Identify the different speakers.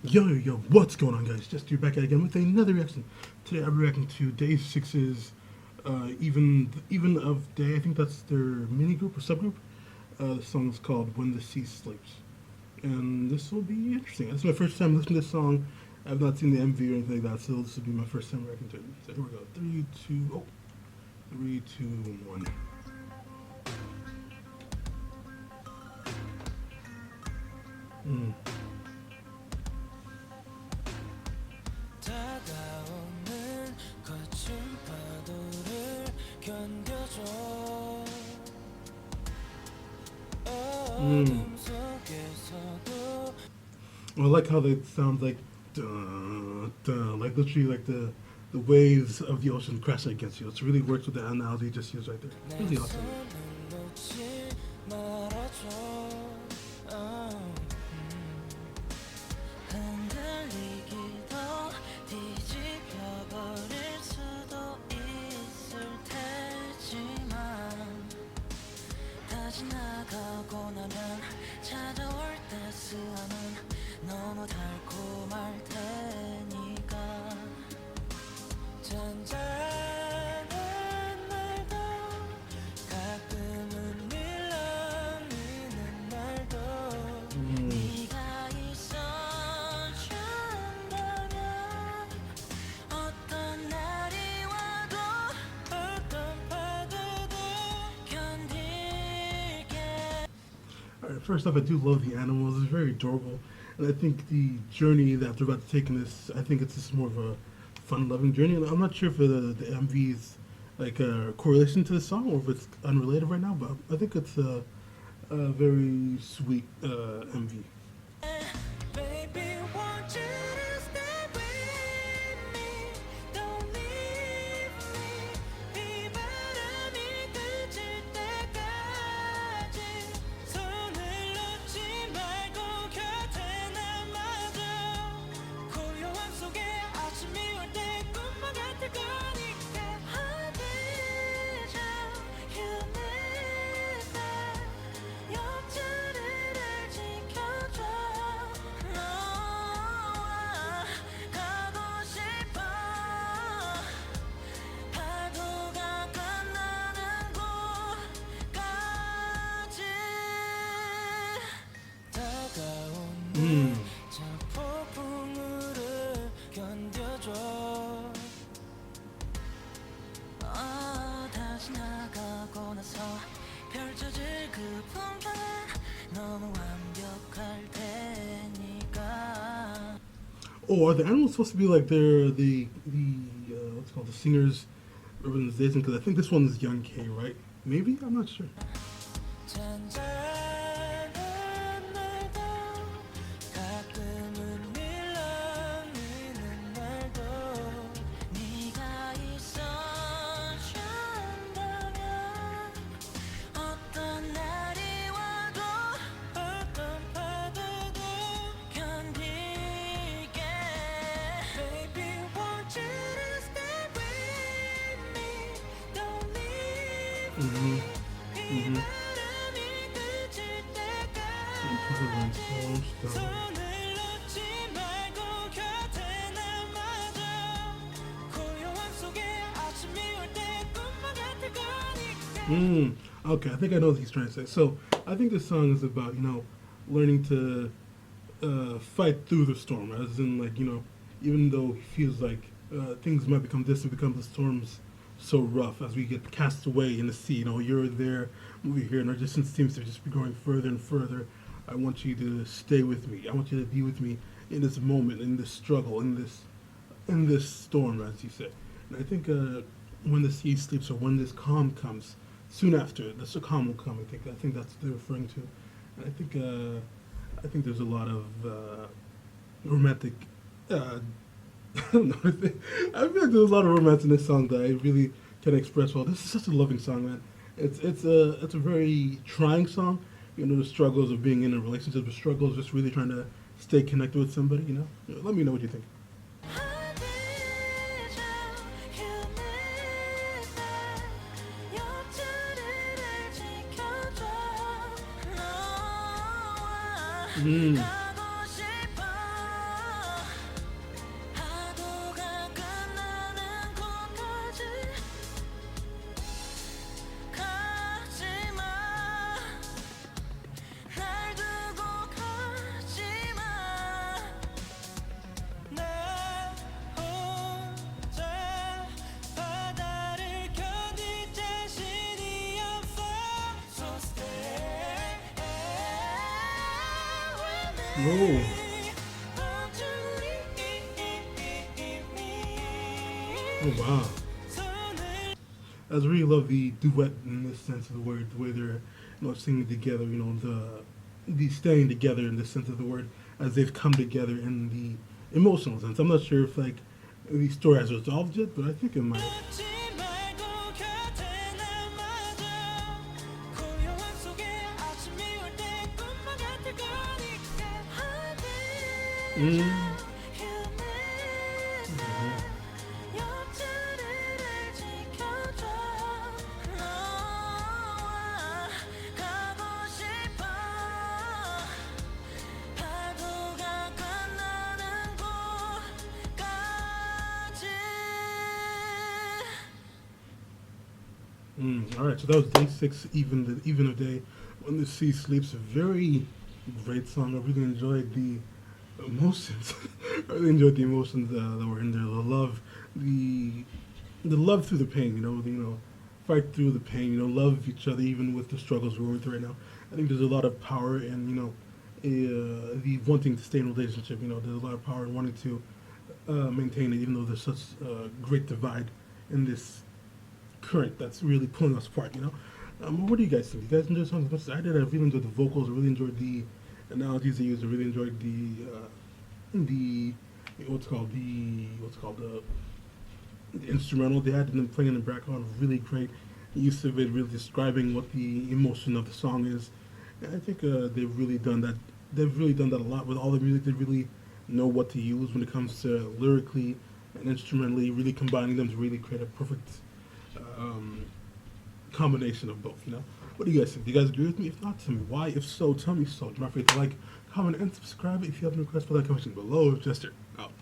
Speaker 1: Yo, what's going on, guys? Just you back at it again with another reaction. Today I'm reacting to Day6's Even of Day. I think that's their mini group or subgroup. The song is called When the Sea Sleeps. And this will be interesting. This is my first time listening to this song. I've not seen the MV or anything like that, so this will be my first time reacting to it. So here we go. 3, 2, 1. Mm.
Speaker 2: 다가오는 거친 파도를 견뎌줘. 어둠 속에서도
Speaker 1: I like how it sounds like dun, dun, like literally like the waves of the ocean crashing against you. It really works with the analogy you just used right there.
Speaker 2: 내
Speaker 1: Really awesome.
Speaker 2: 손을 놓지 말아줘. 흔들리기도 뒤집혀버릴 수도 있을 테지만 다시 나가고 나면 찾아올 따스함은 너무 달콤할 테니까 잔잔한 날도 가끔은 밀려미는 날도 네가 있어준다면 어떤 날이 와도 어떤 파도도 견딜게.
Speaker 1: Alright, first off, I do love the animals. It's very adorable. And I think the journey that they're about to take in this, I think it's just more of a fun-loving journey. And I'm not sure if the MV is like a correlation to the song or if it's unrelated right now, but I think it's a very sweet MV.
Speaker 2: Baby, want you to stay with me. Don't leave me. 이 바람이 그칠 때까지 손을 놓지 말고 곁에 남아줘. 고요함 속에 아침이 올 때 꿈만 같을 거니까. 어디서 you need that 옆자리를 지켜줘. 너와 가고 싶어. 파도가 끝나는 곳까지. 다가오는 저 폭풍우를 견뎌줘. 다시 나가고 나서 펼쳐질 그 풍경은 너무 완벽할 테니까.
Speaker 1: Oh, are the animals supposed to be like they're the what's it called, the singers representation? Because I think this one is Young K, right? Maybe, I'm not sure.
Speaker 2: 잔잔한 날도 가끔은 밀려미는 날도 네가 있어준다면 어떤 날이 와도 어떤 파도도 견딜게. Baby, want you to stay with me. Don't leave me. 이 바람이 그칠 때까지 손을 놓지 말고 곁에 남아줘. 고요함 속에 아침이 올 때 꿈만 같을 거니까.
Speaker 1: Okay, I think I know what he's trying to say. So I think this song is about, learning to fight through the storm, as in, like, even though he feels like things might become distant, become the storms so rough as we get cast away in the sea. You're there, we're here, and our distance seems to just be growing further and further. I want you to stay with me. I want you to be with me in this moment, in this struggle, in this storm, as you said. And I think when the sea sleeps, or when this calm comes, soon after the calm will come. I think that's what they're referring to. And I think there's a lot of romantic. I don't know. I feel like there's a lot of romance in this song that I really can express well. This is such a loving song, man. It's a very trying song. The struggles of being in a relationship, the struggles just really trying to stay connected with somebody. Let me know what you think.
Speaker 2: 어디서 you need that 옆자리를 지켜줘. 너와 가고 싶어.
Speaker 1: Oh, oh wow. I just really love the duet in this sense of the word, the way they're singing together. The staying together in the sense of the word as they've come together in the emotional sense. I'm not sure if like the story has resolved yet, but I think it might. Mm.
Speaker 2: 파도가 끝나는 곳까지.
Speaker 1: All right, so that was day 6, even a day when the sea sleeps. A very great song. I really enjoyed the emotions. I really enjoyed the emotions that were in there. The love through the pain. Fight through the pain. Love each other even with the struggles we're going through right now. I think there's a lot of power in the wanting to stay in a relationship. There's a lot of power in wanting to maintain it, even though there's such a great divide in this current that's really pulling us apart. What do you guys think? You guys enjoy the song as much as I did? I really enjoyed the vocals. I really enjoyed the analogies they used. I really enjoyed the the instrumental they had and then playing in the background. Really great use of it, really describing what the emotion of the song is. And I think they've really done that. They've really done that a lot with all the music. They really know what to use when it comes to lyrically and instrumentally, really combining them to really create a perfect combination of both. What do you guys think? Do you guys agree with me? If not, tell me why. If so, tell me so. Do not forget to like, comment, and subscribe. If you have any requests for that, comment below. Jester out.